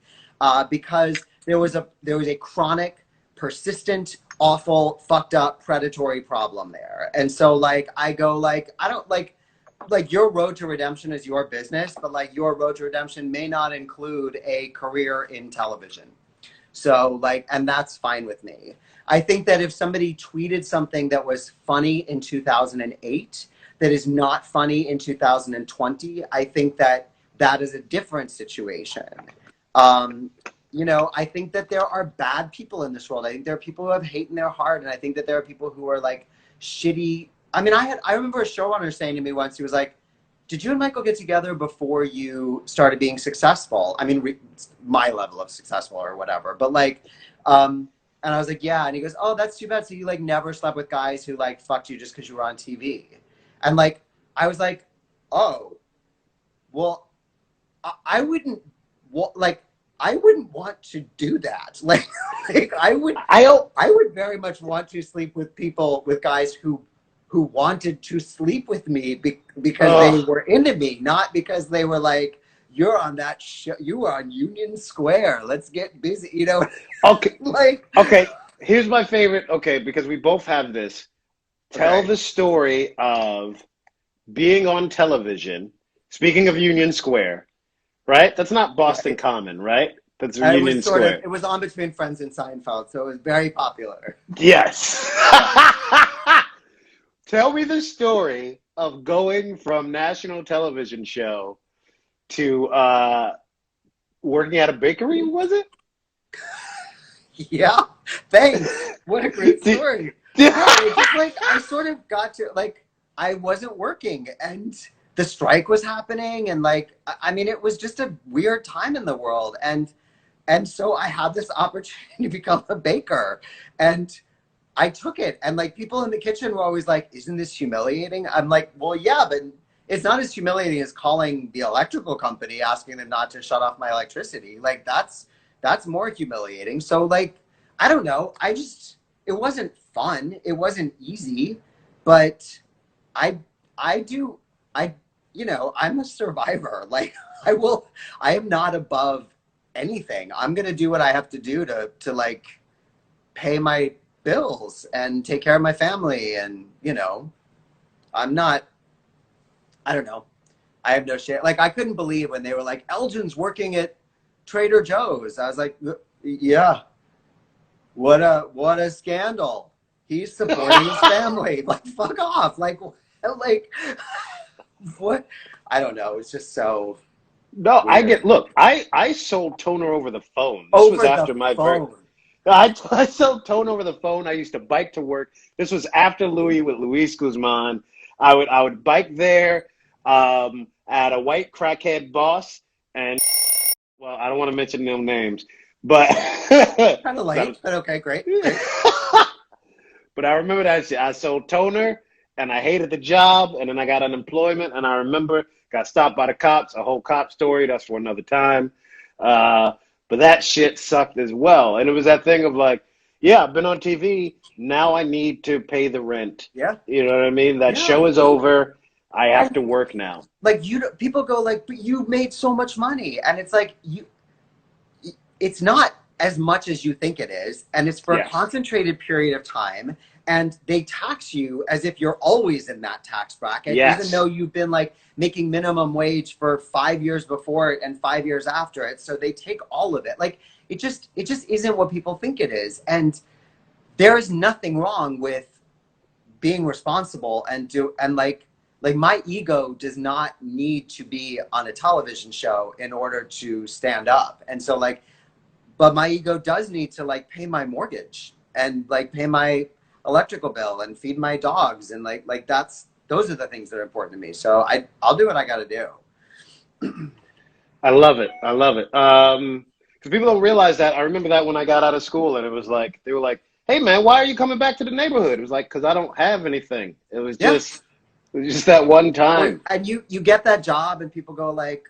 Because there was a chronic, persistent, awful, fucked up, predatory problem there. And so, like, I go, like, I don't, like, your road to redemption is your business, but, like, your road to redemption may not include a career in television. So, like, and that's fine with me. I think that if somebody tweeted something that was funny in 2008 that is not funny in 2020, I think that is a different situation. You know, I think that there are bad people in this world. I think there are people who have hate in their heart, and I think that there are people who are, like, shitty. I mean, I remember a showrunner saying to me once, he was like, "Did you and Michael get together before you started being successful?" I mean, my level of successful or whatever, but, like, and I was like, "Yeah," and he goes, "Oh, that's too bad. So you, like, never slept with guys who, like, fucked you just because you were on TV?" And, like, I was like, "Oh, well, I wouldn't, I wouldn't want to do that. Like I would very much want to sleep with guys who wanted to sleep with me because they were into me, not because they were like, you're on that show, you are on Union Square, let's get busy, you know." Okay. Like, okay, here's my favorite. Okay, because we both have this. Tell the story of being on television. Speaking of Union Square, right? That's not Boston Common, right? That's Union Square. It was on between Friends and Seinfeld, so it was very popular. Yes. Tell me the story of going from national television show to working at a bakery, was it? Yeah. Thanks. What a great story. It's just like, I sort of got to, like, I wasn't working and the strike was happening, and, like, I mean, it was just a weird time in the world, and so I had this opportunity to become a baker, and I took it, and, like, people in the kitchen were always like, "Isn't this humiliating?" I'm like, "Well, yeah, but it's not as humiliating as calling the electrical company asking them not to shut off my electricity. Like, that's more humiliating." So, like, I don't know. It wasn't fun. It wasn't easy, but you know, I'm a survivor. Like, I am not above anything. I'm going to do what I have to do to like pay my bills and take care of my family. And, you know, I don't know. I have no share. Like, I couldn't believe when they were like, "Elgin's working at Trader Joe's." I was like, "Yeah, what a scandal. He's supporting his family." Like, fuck off. Like, what? I don't know. It's just so. No, weird. I sold toner over the phone. This was after my phone. I sold toner over the phone. I used to bike to work. This was after Louis with Luis Guzman. I would bike there at a white crackhead boss, and, well, I don't want to mention no names, but Kind of late, but okay, great. But I remember that I sold toner, and I hated the job, and then I got unemployment, and I remember got stopped by the cops, a whole cop story. That's for another time. But that shit sucked as well. And it was that thing of like, yeah, I've been on TV. Now I need to pay the rent. Yeah. You know what I mean? That show is over. I have to work now. Like, people go like, "But you made so much money." And it's like, it's not as much as you think it is. And it's for a concentrated period of time. And they tax you as if you're always in that tax bracket, even though you've been like making minimum wage for 5 years before it and 5 years after it. So they take all of it. Like, it just isn't what people think it is. And there is nothing wrong with being responsible and like my ego does not need to be on a television show in order to stand up. And so like, but my ego does need to like pay my mortgage and like pay my electrical bill and feed my dogs. And like those are the things that are important to me. So I'll do what I got to do. I love it. I love it. Because people don't realize that. I remember that when I got out of school, and it was like they were like, "Hey, man, why are you coming back to the neighborhood?" It was like, "Because I don't have anything." It was just that one time. And you get that job, and people go like,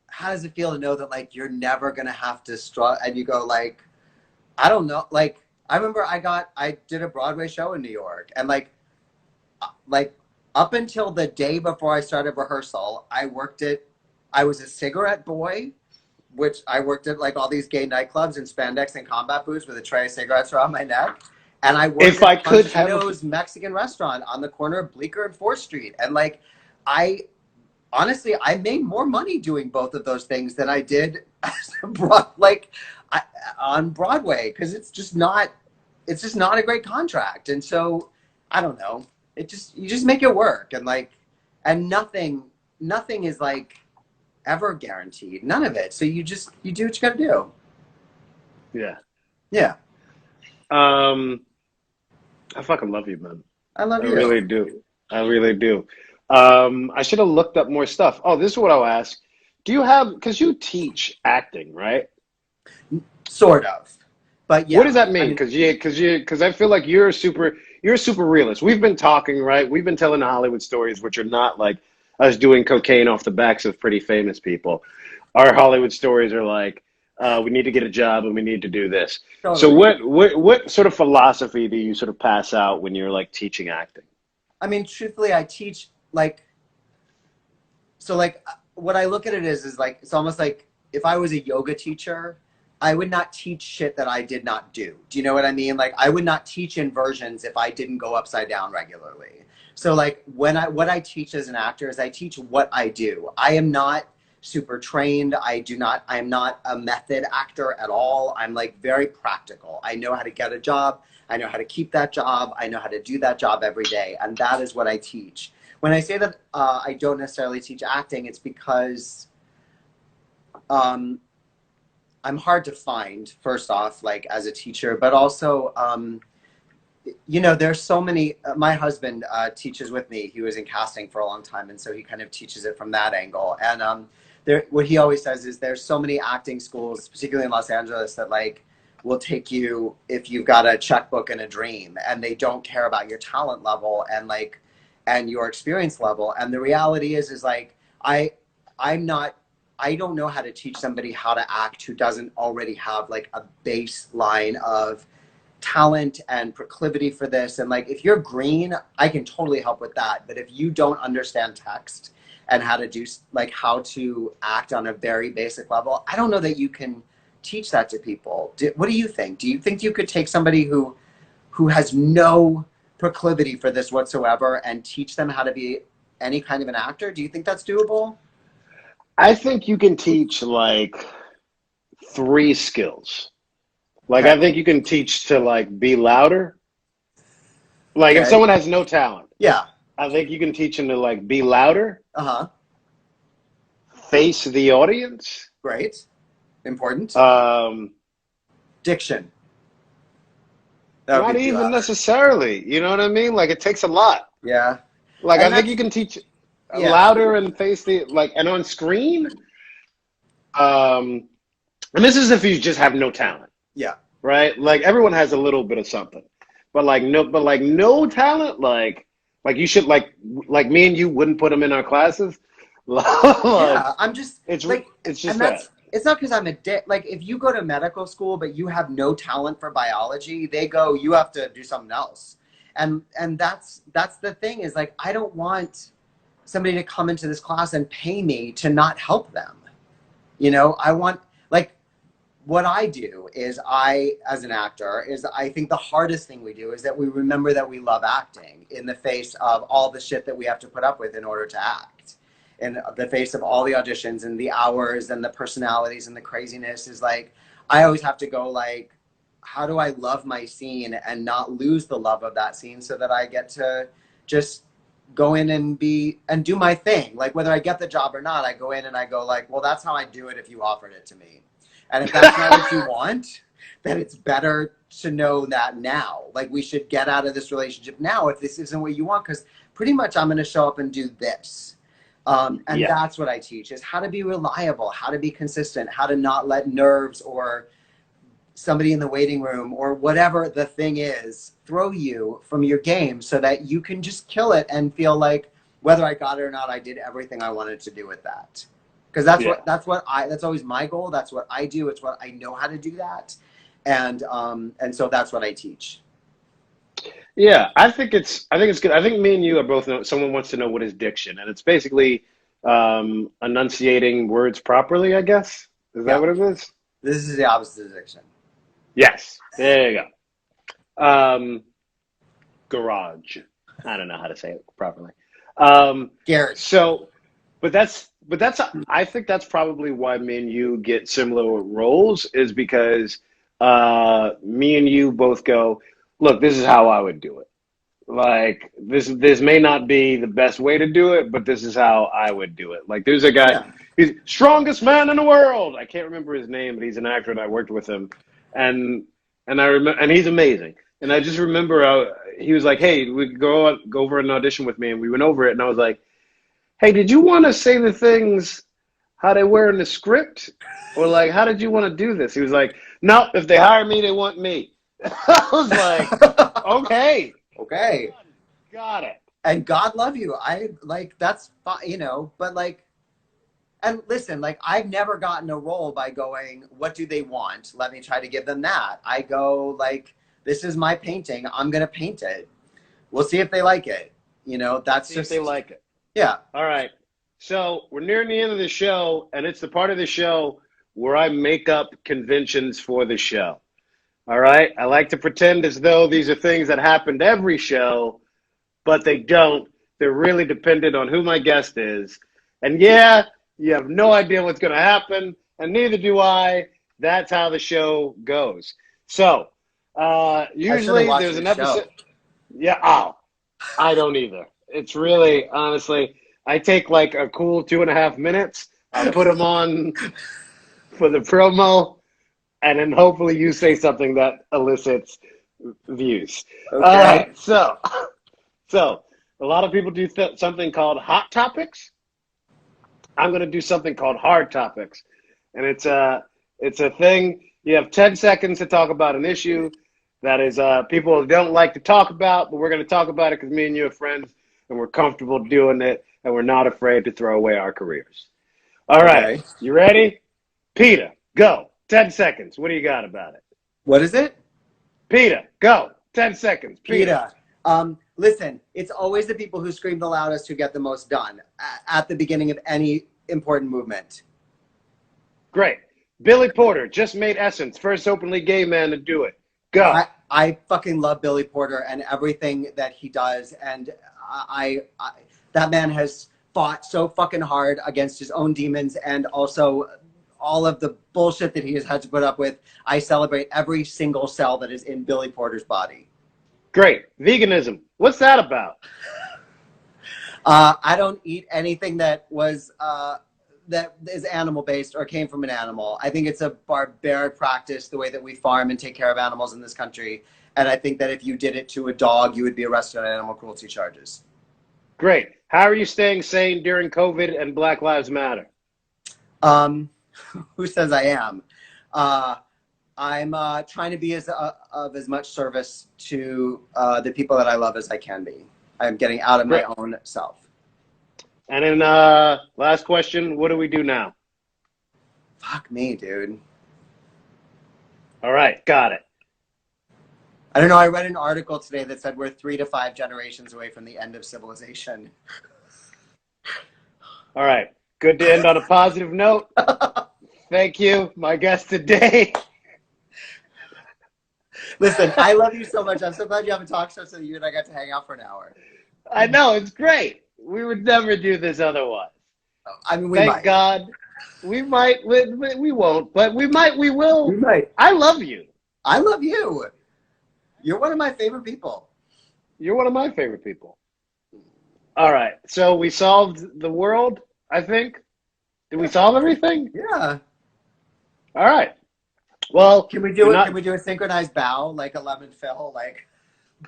"How does it feel to know that like you're never gonna have to struggle?" And you go like, "I don't know." Like I remember I did a Broadway show in New York, and like up until the day before I started rehearsal, I was a cigarette boy, which I worked at like all these gay nightclubs and spandex and combat boots with a tray of cigarettes around my neck. And I worked at Punchino's Mexican restaurant on the corner of Bleecker and 4th Street. And like, honestly, I made more money doing both of those things than I did on Broadway, because it's just not a great contract. And so I don't know. You just make it work, and like, and nothing is like ever guaranteed. None of it. So you do what you got to do. Yeah. Yeah. I fucking love you, man. I love you. I really do. I really do. I should have looked up more stuff. Oh, this is what I'll ask. Do you have, because you teach acting, right? Sort of. But yeah. What does that mean? Because I feel like you're a super realist. We've been talking, right? We've been telling the Hollywood stories, which are not like us doing cocaine off the backs of pretty famous people. Our Hollywood stories are like, we need to get a job and we need to do this. Totally. So what sort of philosophy do you sort of pass out when you're like teaching acting? I mean, truthfully, I teach like, so like what I look at it is like, it's almost like if I was a yoga teacher, I would not teach shit that I did not do. Do you know what I mean? Like I would not teach inversions if I didn't go upside down regularly. So like what I teach as an actor is I teach what I do. I am not super trained. I am not a method actor at all. I'm like very practical. I know how to get a job. I know how to keep that job. I know how to do that job every day. And that is what I teach. When I say that I don't necessarily teach acting, it's because I'm hard to find, first off, like as a teacher, but also, you know, there's so many, my husband teaches with me. He was in casting for a long time. And so he kind of teaches it from that angle. And what he always says is there's so many acting schools, particularly in Los Angeles, that like will take you if you've got a checkbook and a dream, and they don't care about your talent level and your experience level. And the reality is like, I don't know how to teach somebody how to act who doesn't already have like a baseline of talent and proclivity for this. And like, if you're green, I can totally help with that. But if you don't understand text and how to act on a very basic level, I don't know that you can teach that to people. What do you think? Do you think you could take somebody who has no proclivity for this whatsoever and teach them how to be any kind of an actor? Do you think that's doable? I think you can teach like 3 skills. Like, okay. I think you can teach to like be louder. Like if someone has no talent. Yeah. I think you can teach them to like be louder. Uh-huh. Face the audience. Great. Important. Diction. Not even necessarily. You know what I mean? Like it takes a lot. Yeah. Like I think you can teach louder and face the like and on screen. And this is if you just have no talent. Yeah. Right? Like everyone has a little bit of something. But no talent, like you should like me and you wouldn't put them in our classes. Yeah, I'm just it's just that. It's not because I'm a dick. Like if you go to medical school but you have no talent for biology, they go, you have to do something else. And that's the thing is like I don't want somebody to come into this class and pay me to not help them. You know, I want like what I do is as an actor, I think the hardest thing we do is that we remember that we love acting in the face of all the shit that we have to put up with in order to act. In the face of all the auditions and the hours and the personalities and the craziness is like, I always have to go like, how do I love my scene and not lose the love of that scene so that I get to just go in and do my thing. Like whether I get the job or not, I go in and I go like, well, that's how I do it if you offered it to me. And if that's not what you want, then it's better to know that now. Like we should get out of this relationship now if this isn't what you want, because pretty much I'm going to show up and do this. And that's what I teach, is how to be reliable, how to be consistent, how to not let nerves or somebody in the waiting room or whatever the thing is throw you from your game, so that you can just kill it and feel like whether I got it or not, I did everything I wanted to do with that. Because that's always my goal. That's what I do. It's what I know how to do that. And so that's what I teach. Yeah, I think it's good. I think me and you are both someone wants to know what is diction, and it's basically enunciating words properly, I guess. Is that what it is? This is the opposite of diction. Yes. There you go. Garage. I don't know how to say it properly. Garrett. So, but that's I think that's probably why me and you get similar roles, is because me and you both go, look, this is how I would do it. Like this may not be the best way to do it, but this is how I would do it. Like there's a guy, he's strongest man in the world. I can't remember his name, but he's an actor and I worked with him, and I remember, and he's amazing. And I just remember he was like, hey, we could go over an audition with me, and we went over it, and I was like, hey, did you want to say the things how they were in the script, or like how did you want to do this? He was like, no, if they hire me, they want me. I was like, okay, got it. And God love you. I like that's but like, and listen, like I've never gotten a role by going, what do they want? Let me try to give them that. I go like, this is my painting. I'm gonna paint it. We'll see if they like it. That's just if they like it. Yeah. All right. So we're nearing the end of the show, and it's the part of the show where I make up conventions for the show. All right. I like to pretend as though these are things that happened every show, but they don't. They're really dependent on who my guest is. And yeah, you have no idea what's going to happen, and neither do I. That's how the show goes. So usually there's an episode. Yeah. Oh, I don't either. It's really, honestly, I take like a cool 2.5 minutes. I put them on for the promo, and then hopefully you say something that elicits views. Okay. All right. So a lot of people do something called hot topics. I'm going to do something called hard topics, and it's a thing. You have 10 seconds to talk about an issue that is people don't like to talk about, but we're going to talk about it because me and you are friends, and we're comfortable doing it, and we're not afraid to throw away our careers. All right. You ready? Peter, go. 10 seconds. What do you got about it? What is it? Peter, go. 10 seconds. Peter. Listen, it's always the people who scream the loudest who get the most done at the beginning of any important movement. Great. Billy Porter just made Essence first openly gay man to do it. Go. I fucking love Billy Porter and everything that he does, and I that man has fought so fucking hard against his own demons and also all of the bullshit that he has had to put up with. I celebrate every single cell that is in Billy Porter's body. Great. Veganism. What's that about? I don't eat anything that was that is animal based or came from an animal. I think it's a barbaric practice, the way that we farm and take care of animals in this country. And I think that if you did it to a dog, you would be arrested on animal cruelty charges. Great. How are you staying sane during COVID and Black Lives Matter? Who says I am? I'm trying to be of as much service to the people that I love as I can be. I'm getting out of my own self. And then last question, what do we do now? Fuck me, dude. All right, got it. I don't know. I read an article today that said we're 3 to 5 generations away from the end of civilization. All right. Good to end on a positive note. Thank you, my guest today. Listen, I love you so much. I'm so glad you have a talk show so that you and I got to hang out for an hour. I know, it's great. We would never do this otherwise. I mean, we Thank might. God. We might. We won't, but we might. We will. We might. I love you. I love you. You're one of my favorite people. You're one of my favorite people. All right. So we solved the world, I think. Did we solve everything? Yeah. All right. Well, Can we do it? Can we do a synchronized bow like a Lem and Phil, like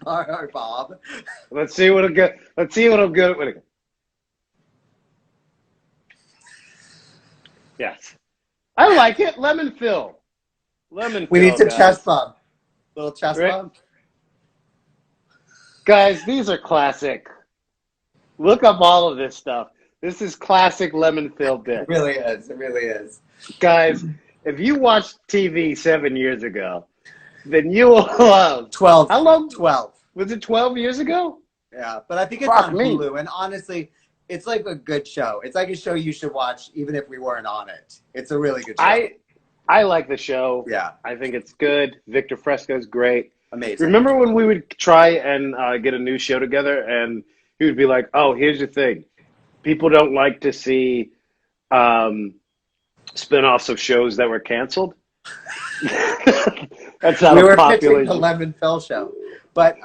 or Bob? Let's see what'll go. Let's see what'll go. Yes. I like it. Lem and Phil. Lem and We Phil, need to guys. chest bump. Little chest Right. bump. Guys, these are classic. Look up all of this stuff. This is classic Lem and Phil bit. It really is. It really is. Guys, if you watched TV 7 years ago, then you will love 12. How long? 12. Was it 12 years ago? Yeah, but I think it's Fuck on me. Hulu, and honestly, it's like a good show. It's like a show you should watch even if we weren't on it. It's a really good show. I like the show. Yeah, I think it's good. Victor Fresco's great. amazing. Remember when we would try and get a new show together, and he would be like, "Oh, here's the thing: people don't like to see spin-offs of shows that were canceled." That's not we a were popular. pitching the Lem and Phil show, but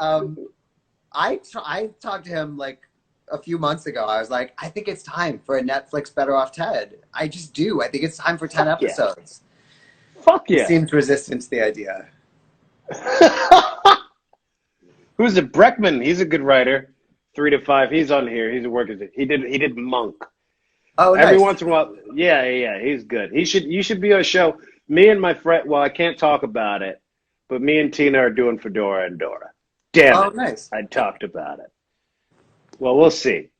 I talked to him like a few months ago. I was like, I think it's time for a Netflix Better Off Ted. I just do. I think it's time for 10 Fuck yeah. episodes. Fuck He yeah! seemed resistant to the idea. Who's it? Breckman. He's a good writer. 3 to 5. He's on here. He's a worker. He did Monk. Oh, Every nice. once in a while. Yeah. He's good. You should be on a show. Me and my friend. Well, I can't talk about it, but me and Tina are doing Fedora and Dora. Damn Oh, it! nice. I talked about it. Well, we'll see.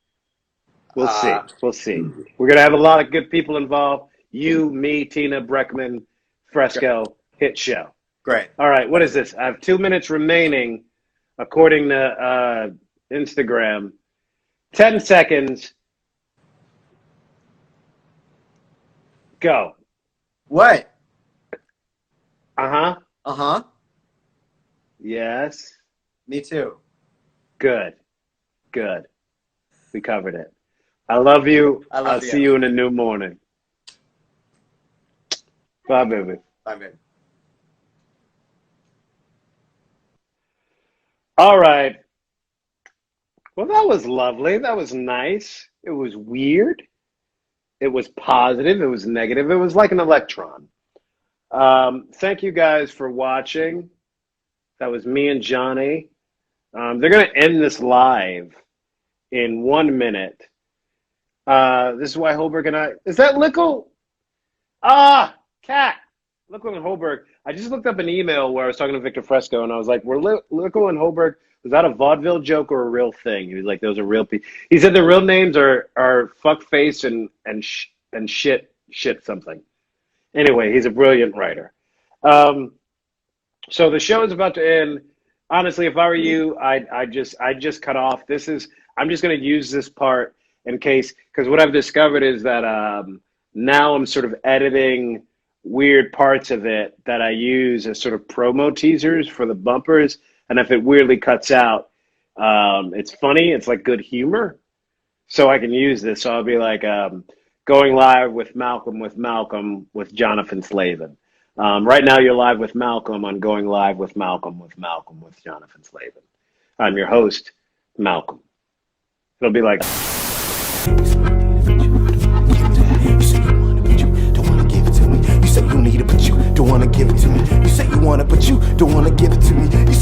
We'll see. We're gonna have a lot of good people involved. You, me, Tina, Breckman, Fresco. Hit show. Great. All right, what is this? I have 2 minutes remaining, according to Instagram. 10 seconds. Go. What? Uh-huh. Uh-huh. Yes. Me too. Good. We covered it. I love you. I love I'll you. see you in a new morning. Bye, baby. I mean. All right. Well, that was lovely. That was nice. It was weird. It was positive. It was negative. It was like an electron. Thank you guys for watching. That was me and Johnny. They're going to end this live in 1 minute. This is why Holberg and I... Is that Lickle? Cat. Lickle and Holberg. I just looked up an email where I was talking to Victor Fresco, and I was like, were Lickle and Holberg... Was that a vaudeville joke or a real thing? He was like, those are real people. He said the real names are fuckface and shit something. Anyway, he's a brilliant writer. So the show is about to end. Honestly, if I were you, I just cut off. I'm just going to use this part in case, because what I've discovered is that now I'm sort of editing weird parts of it that I use as sort of promo teasers for the bumpers. And if it weirdly cuts out, it's funny. It's like good humor. So I can use this. So I'll be like going live with Malcolm with Johnathan Slavin. Right now you're live with Malcolm on Going Live with Malcolm with Johnathan Slavin. I'm your host, Malcolm. It'll be like... You say you need it, but you don't wanna give it to me. You say you want it, but you don't wanna give it to me. You